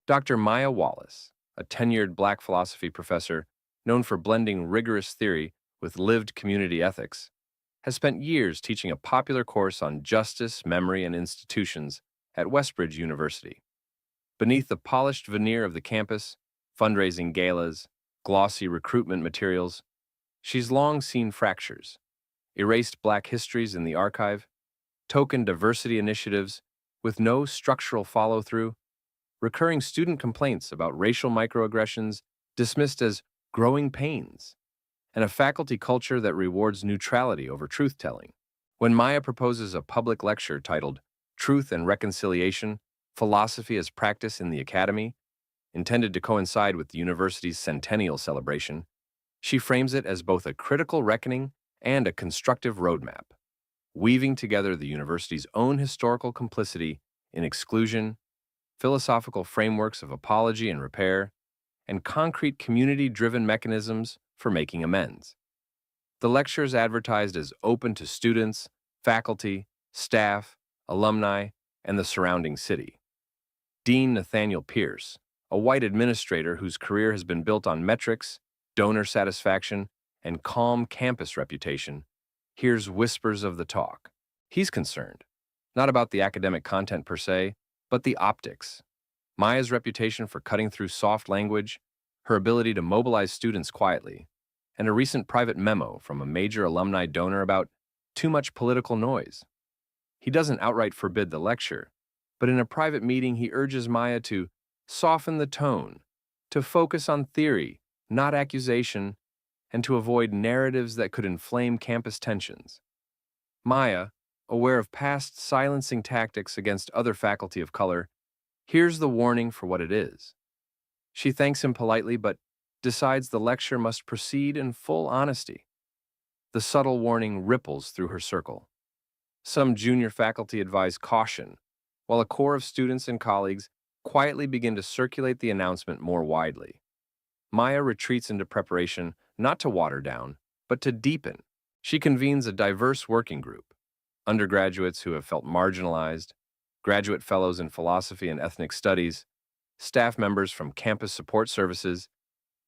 Dr. Maya Wallace, a tenured black philosophy professor known for blending rigorous theory with lived community ethics, has spent years teaching a popular course on justice, memory, and institutions at Westbridge University. Beneath the polished veneer of the campus, fundraising galas, glossy recruitment materials, she's long seen fractures, erased black histories in the archive, token diversity initiatives with no structural follow through, recurring student complaints about racial microaggressions dismissed as growing pains, and a faculty culture that rewards neutrality over truth telling. When Maya proposes a public lecture titled Truth and Reconciliation Philosophy as Practice in the Academy, intended to coincide with the university's centennial celebration, she frames it as both a critical reckoning and a constructive roadmap, weaving together the university's own historical complicity in exclusion, philosophical frameworks of apology and repair, and concrete community-driven mechanisms for making amends. The lecture is advertised as open to students, faculty, staff, alumni, and the surrounding city. Dean Nathaniel Pierce, a white administrator whose career has been built on metrics, donor satisfaction, and calm campus reputation, hears whispers of the talk. He's concerned, not about the academic content per se, but the optics. Maya's reputation for cutting through soft language, her ability to mobilize students quietly, and a recent private memo from a major alumni donor about too much political noise. He doesn't outright forbid the lecture, but in a private meeting he urges Maya to soften the tone, to focus on theory, not accusation, and to avoid narratives that could inflame campus tensions. Maya, aware of past silencing tactics against other faculty of color, hears the warning for what it is. She thanks him politely but decides the lecture must proceed in full honesty. The subtle warning ripples through her circle. Some junior faculty advise caution, while a core of students and colleagues quietly begin to circulate the announcement more widely. Maya retreats into preparation not to water down, but to deepen. She convenes a diverse working group, undergraduates who have felt marginalized, graduate fellows in philosophy and ethnic studies, staff members from campus support services,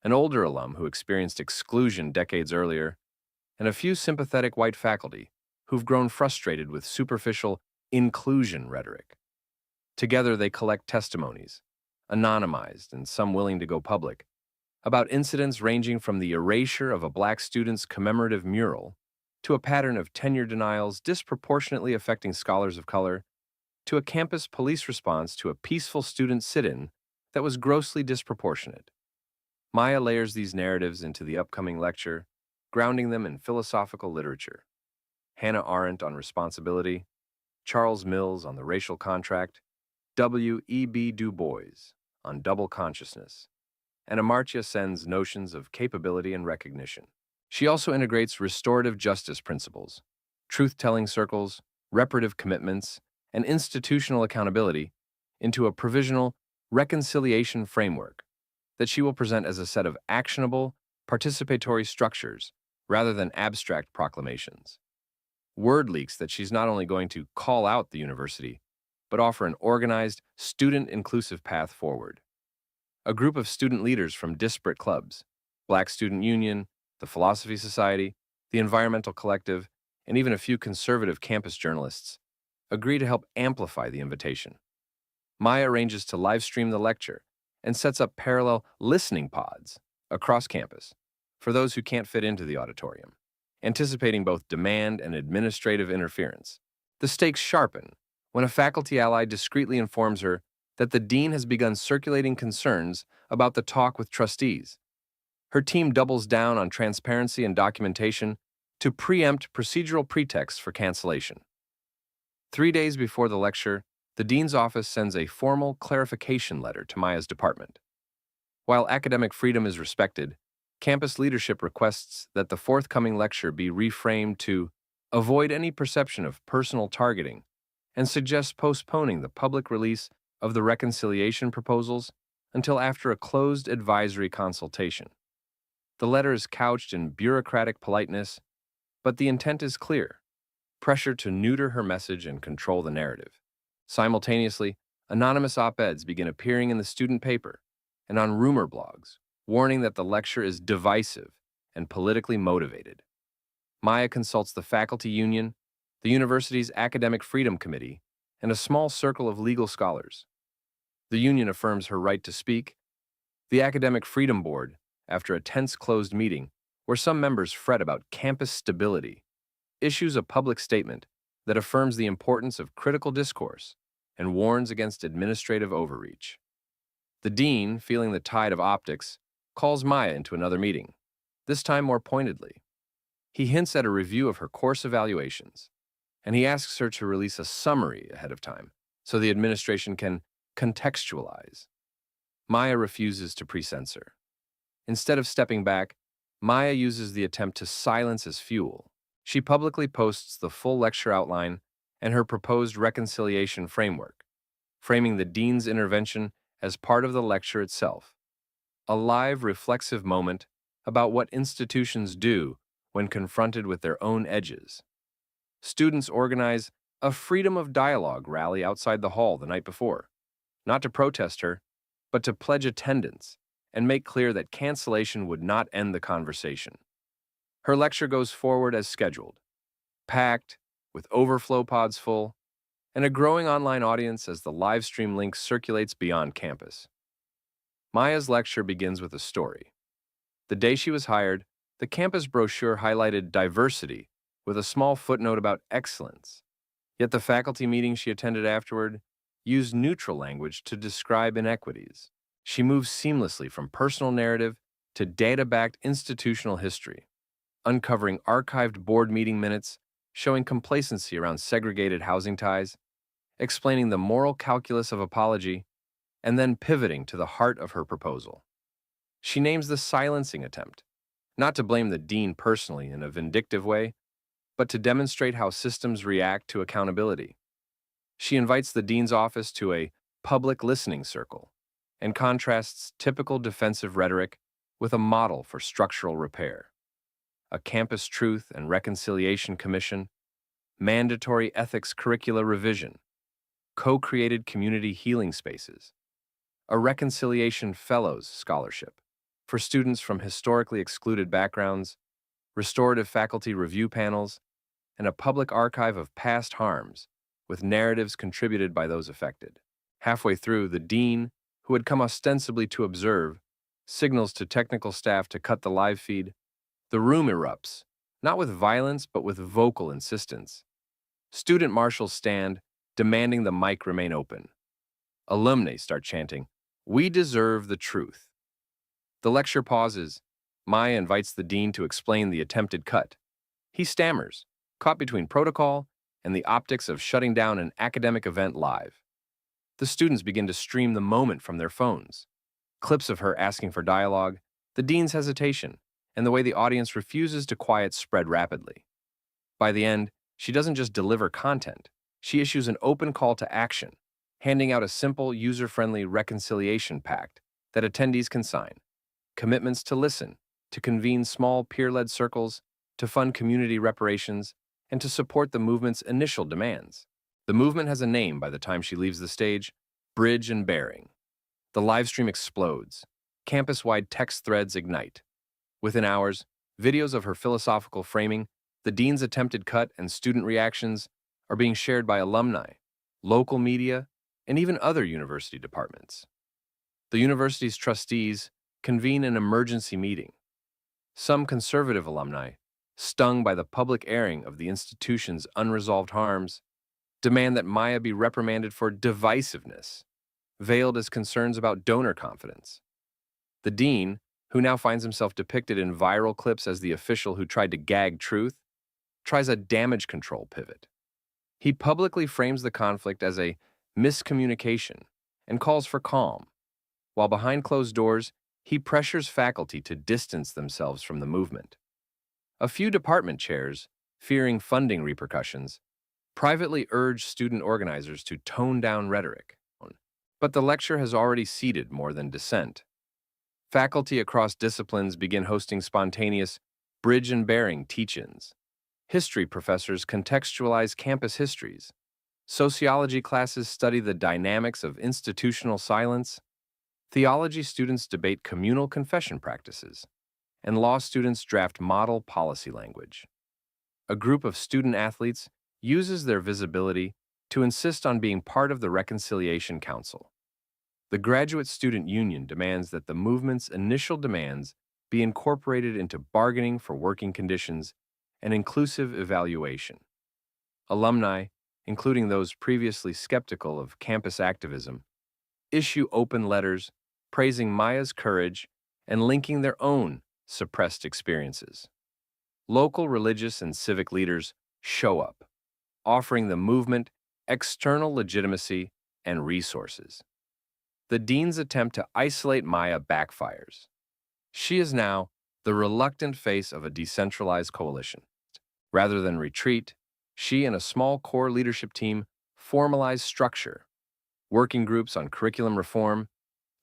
an older alum who experienced exclusion decades earlier, and a few sympathetic white faculty who've grown frustrated with superficial inclusion rhetoric. Together they collect testimonies, anonymized and some willing to go public, about incidents ranging from the erasure of a black student's commemorative mural to a pattern of tenure denials disproportionately affecting scholars of color, to a campus police response to a peaceful student sit-in that was grossly disproportionate. Maya layers these narratives into the upcoming lecture, grounding them in philosophical literature. Hannah Arendt on responsibility, Charles Mills on the racial contract, W.E.B. Du Bois on double consciousness, and Amartya Sen's notions of capability and recognition. She also integrates restorative justice principles, truth-telling circles, reparative commitments, and institutional accountability into a provisional reconciliation framework that she will present as a set of actionable, participatory structures rather than abstract proclamations. Word leaks that she's not only going to call out the university, but offer an organized, student-inclusive path forward. A group of student leaders from disparate clubs, Black Student Union, the Philosophy Society, the Environmental Collective, and even a few conservative campus journalists, agree to help amplify the invitation. Maya arranges to live stream the lecture and sets up parallel listening pods across campus for those who can't fit into the auditorium, anticipating both demand and administrative interference. The stakes sharpen when a faculty ally discreetly informs her that the dean has begun circulating concerns about the talk with trustees. Her team doubles down on transparency and documentation to preempt procedural pretexts for cancellation. 3 days before the lecture, the dean's office sends a formal clarification letter to Maya's department. While academic freedom is respected, campus leadership requests that the forthcoming lecture be reframed to avoid any perception of personal targeting and suggests postponing the public release of the reconciliation proposals until after a closed advisory consultation. The letter is couched in bureaucratic politeness, but the intent is clear: pressure to neuter her message and control the narrative. Simultaneously, Anonymous op-eds begin appearing in the student paper and on rumor blogs, warning that the lecture is divisive and politically motivated. Maya consults the faculty union, the university's academic freedom committee, and a small circle of legal scholars. The union affirms her right to speak. The academic freedom board, after a tense closed meeting where some members fret about campus stability, issues a public statement that affirms the importance of critical discourse and warns against administrative overreach. The dean, feeling the tide of optics, calls Maya into another meeting, this time more pointedly. He hints at a review of her course evaluations, and he asks her to release a summary ahead of time so the administration can contextualize. Maya refuses to pre-censor. Instead of stepping back, Maya uses the attempt to silence as fuel. She publicly posts the full lecture outline and her proposed reconciliation framework, framing the dean's intervention as part of the lecture itself, a live, reflexive moment about what institutions do when confronted with their own edges. Students organize a Freedom of Dialogue rally outside the hall the night before, not to protest her, but to pledge attendance and make clear that cancellation would not end the conversation. Her lecture goes forward as scheduled, packed, with overflow pods full, and a growing online audience as the live stream link circulates beyond campus. Maya's lecture begins with a story. The day she was hired, the campus brochure highlighted diversity with a small footnote about excellence. Yet the faculty meeting she attended afterward used neutral language to describe inequities. She moves seamlessly from personal narrative to data-backed institutional history, uncovering archived board meeting minutes showing complacency around segregated housing ties, explaining the moral calculus of apology, and then pivoting to the heart of her proposal. She names the silencing attempt, not to blame the dean personally in a vindictive way, but to demonstrate how systems react to accountability. She invites the dean's office to a public listening circle and contrasts typical defensive rhetoric with a model for structural repair. A campus truth and reconciliation commission, mandatory ethics curricula revision, co-created community healing spaces, a reconciliation fellows scholarship for students from historically excluded backgrounds, restorative faculty review panels, and a public archive of past harms with narratives contributed by those affected. Halfway through, the dean, who had come ostensibly to observe, signals to technical staff to cut the live feed. The room erupts, not with violence but with vocal insistence. Student marshals stand, demanding the mic remain open. Alumni start chanting, "We deserve the truth." The lecture pauses. Maya invites the dean to explain the attempted cut. He stammers, caught between protocol and the optics of shutting down an academic event live. The students begin to stream the moment from their phones. Clips of her asking for dialogue, the dean's hesitation, and the way the audience refuses to quiet spread rapidly. By the end, she doesn't just deliver content, she issues an open call to action, handing out a simple, user-friendly reconciliation pact that attendees can sign. Commitments to listen, to convene small peer-led circles, to fund community reparations, and to support the movement's initial demands. The movement has a name by the time she leaves the stage: Bridge and Bearing. The livestream explodes. Campus-wide text threads ignite. Within hours, videos of her philosophical framing, the dean's attempted cut, and student reactions are being shared by alumni, local media, and even other university departments. The university's trustees convene an emergency meeting. Some conservative alumni, stung by the public airing of the institution's unresolved harms, demand that Maya be reprimanded for divisiveness, veiled as concerns about donor confidence. The dean, who now finds himself depicted in viral clips as the official who tried to gag truth, tries a damage control pivot. He publicly frames the conflict as a miscommunication and calls for calm, while behind closed doors, he pressures faculty to distance themselves from the movement. A few department chairs, fearing funding repercussions, privately urge student organizers to tone down rhetoric. But the lecture has already seeded more than dissent. Faculty across disciplines begin hosting spontaneous Bridge and Bearing teach-ins. History professors contextualize campus histories. Sociology classes study the dynamics of institutional silence. Theology students debate communal confession practices. And law students draft model policy language. A group of student athletes uses their visibility to insist on being part of the Reconciliation Council. The Graduate Student Union demands that the movement's initial demands be incorporated into bargaining for working conditions and inclusive evaluation. Alumni, including those previously skeptical of campus activism, issue open letters praising Maya's courage and linking their own suppressed experiences. Local religious and civic leaders show up, offering the movement external legitimacy and resources. The dean's attempt to isolate Maya backfires. She is now the reluctant face of a decentralized coalition. Rather than retreat, she and a small core leadership team formalize structure, working groups on curriculum reform,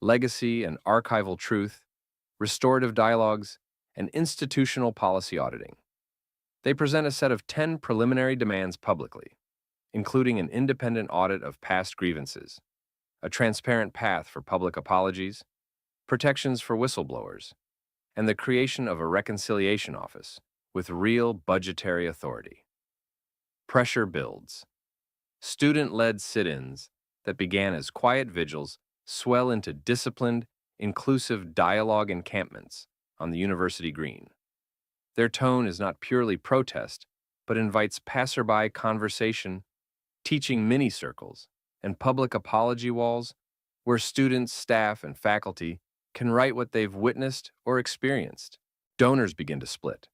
legacy and archival truth, restorative dialogues, and institutional policy auditing. They present a set of 10 preliminary demands publicly, including an independent audit of past grievances, a transparent path for public apologies, protections for whistleblowers, and the creation of a reconciliation office with real budgetary authority. Pressure builds. Student-led sit-ins that began as quiet vigils swell into disciplined, inclusive dialogue encampments on the university green. Their tone is not purely protest, but invites passerby conversation, teaching mini-circles, and public apology walls where students, staff, and faculty can write what they've witnessed or experienced. Donors begin to split.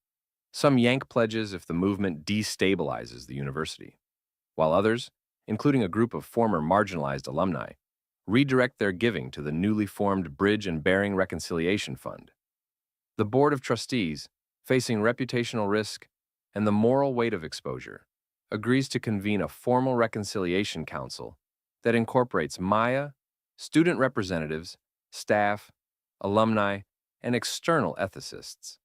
Some yank pledges if the movement destabilizes the university, while others, including a group of former marginalized alumni, redirect their giving to the newly formed Bridge and Bearing Reconciliation Fund. The Board of Trustees, facing reputational risk and the moral weight of exposure, agrees to convene a formal reconciliation council that incorporates Maya, student representatives, staff, alumni, and external ethicists.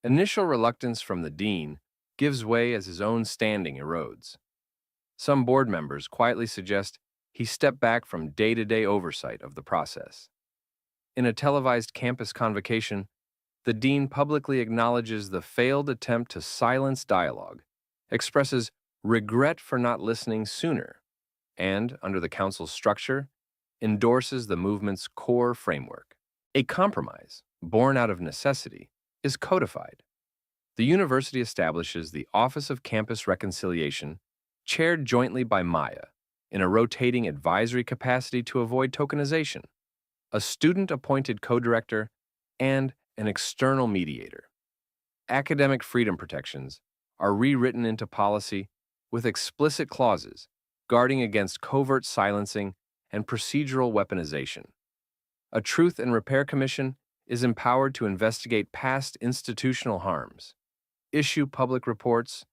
Initial reluctance from the dean gives way as his own standing erodes. Some board members quietly suggest he step back from day-to-day oversight of the process. In a televised campus convocation, the dean publicly acknowledges the failed attempt to silence dialogue, expresses regret for not listening sooner, and, under the council's structure, endorses the movement's core framework. A compromise, born out of necessity, is codified. The university establishes the Office of Campus Reconciliation, chaired jointly by Maya, in a rotating advisory capacity to avoid tokenization, a student-appointed co-director, and an external mediator. Academic freedom protections are rewritten into policy with explicit clauses guarding against covert silencing and procedural weaponization. A Truth and Repair Commission is empowered to investigate past institutional harms, issue public reports,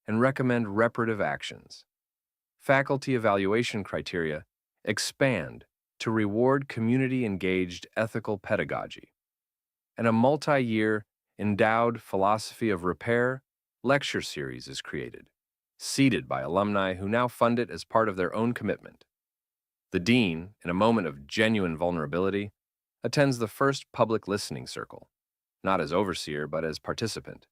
and recommend reparative actions. Faculty evaluation criteria expand to reward community-engaged ethical pedagogy. And a multi-year endowed philosophy of repair lecture series is created, seeded by alumni who now fund it as part of their own commitment. The dean, in a moment of genuine vulnerability, attends the first public listening circle, not as overseer but as participant,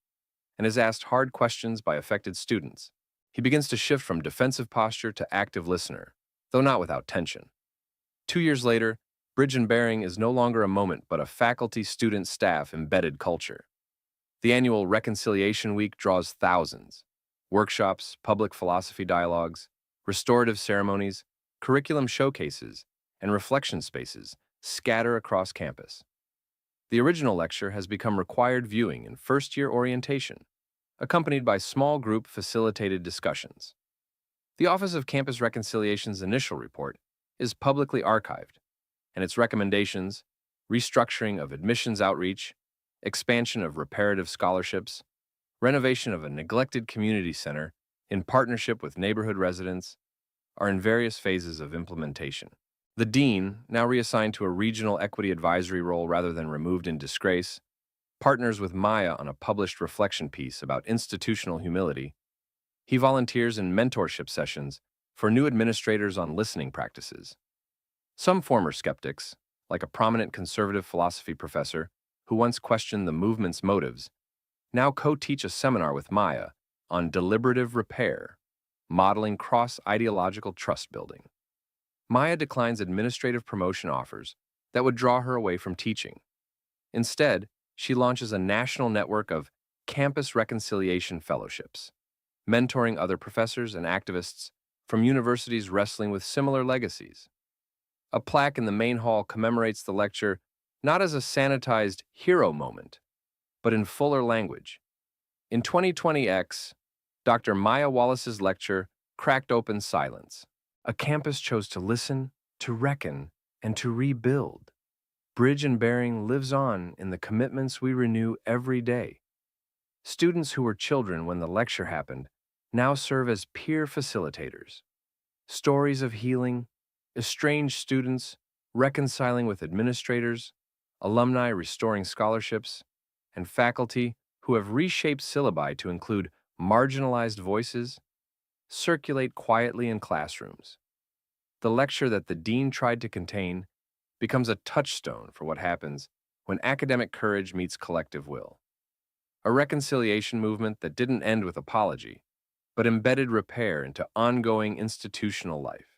and is asked hard questions by affected students. He begins to shift from defensive posture to active listener, though not without tension. 2 years later, Bridge and Bearing is no longer a moment but a faculty, student, staff embedded culture. The annual Reconciliation Week draws thousands. Workshops, public philosophy dialogues, restorative ceremonies, curriculum showcases, and reflection spaces scatter across campus. The original lecture has become required viewing in first-year orientation, accompanied by small group facilitated discussions. The Office of Campus Reconciliation's initial report is publicly archived, and its recommendations, restructuring of admissions outreach, expansion of reparative scholarships, renovation of a neglected community center in partnership with neighborhood residents, are in various phases of implementation. The dean, now reassigned to a regional equity advisory role rather than removed in disgrace, partners with Maya on a published reflection piece about institutional humility. He volunteers in mentorship sessions for new administrators on listening practices. Some former skeptics, like a prominent conservative philosophy professor who once questioned the movement's motives, now co-teach a seminar with Maya on deliberative repair, modeling cross-ideological trust building. Maya declines administrative promotion offers that would draw her away from teaching. Instead, she launches a national network of campus reconciliation fellowships, mentoring other professors and activists from universities wrestling with similar legacies. A plaque in the main hall commemorates the lecture not as a sanitized hero moment, but in fuller language. In 2020X, Dr. Maya Wallace's lecture cracked open silence. A campus chose to listen, to reckon, and to rebuild. Bridge and Bearing lives on in the commitments we renew every day. Students who were children when the lecture happened now serve as peer facilitators. Stories of healing, estranged students reconciling with administrators, alumni restoring scholarships, and faculty who have reshaped syllabi to include marginalized voices circulate quietly in classrooms. The lecture that the dean tried to contain becomes a touchstone for what happens when academic courage meets collective will. A reconciliation movement that didn't end with apology, but embedded repair into ongoing institutional life.